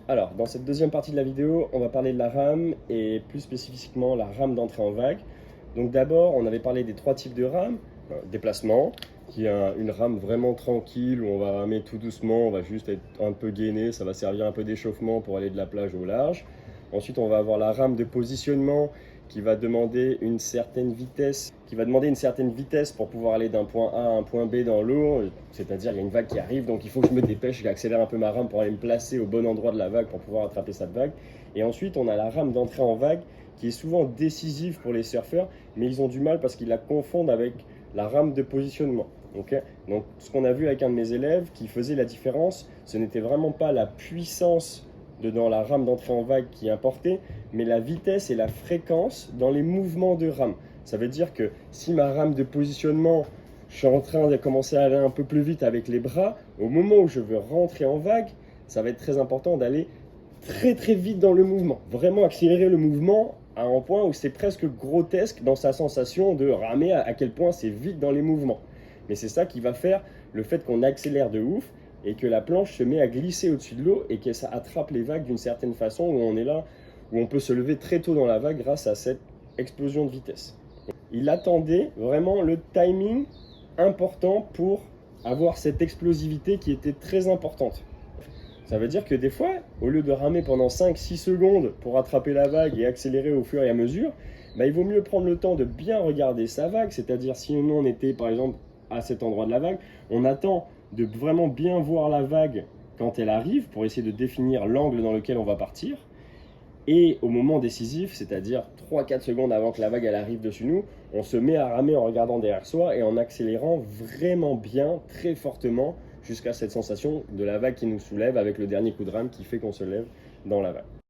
Alors, dans cette deuxième partie de la vidéo, on va parler de la rame et plus spécifiquement la rame d'entrée en vague. Donc d'abord, on avait parlé des trois types de rames. Déplacement, qui est une rame vraiment tranquille où on va ramer tout doucement, on va juste être un peu gainé, ça va servir un peu d'échauffement pour aller de la plage au large. Ensuite, on va avoir la rame de positionnement qui va demander une certaine vitesse, pour pouvoir aller d'un point A à un point B dans l'eau, c'est-à-dire il y a une vague qui arrive, donc il faut que je me dépêche, j'accélère un peu ma rame pour aller me placer au bon endroit de la vague pour pouvoir attraper cette vague. Et ensuite, on a la rame d'entrée en vague qui est souvent décisive pour les surfeurs, mais ils ont du mal parce qu'ils la confondent avec la rame de positionnement. Okay, donc ce qu'on a vu avec un de mes élèves qui faisait la différence, ce n'était vraiment pas la puissance dans la rame d'entrée en vague qui importait, mais la vitesse et la fréquence dans les mouvements de rame. Ça veut dire que si ma rame de positionnement, je suis en train de commencer à aller un peu plus vite avec les bras, au moment où je veux rentrer en vague, ça va être très important d'aller très très vite dans le mouvement. Vraiment accélérer le mouvement à un point où c'est presque grotesque dans sa sensation de ramer à quel point c'est vite dans les mouvements. Mais c'est ça qui va faire le fait qu'on accélère de ouf et que la planche se met à glisser au-dessus de l'eau et que ça attrape les vagues d'une certaine façon où on est là, où on peut se lever très tôt dans la vague grâce à cette explosion de vitesse. Il attendait vraiment le timing important pour avoir cette explosivité qui était très importante. Ça veut dire que des fois, au lieu de ramer pendant 5-6 secondes pour attraper la vague et accélérer au fur et à mesure, il vaut mieux prendre le temps de bien regarder sa vague, c'est-à-dire si nous on était par exemple à cet endroit de la vague, on attend de vraiment bien voir la vague quand elle arrive pour essayer de définir l'angle dans lequel on va partir. Et au moment décisif, c'est-à-dire 3-4 secondes avant que la vague elle arrive dessus nous, on se met à ramer en regardant derrière soi et en accélérant vraiment bien, très fortement, jusqu'à cette sensation de la vague qui nous soulève avec le dernier coup de rame qui fait qu'on se lève dans la vague.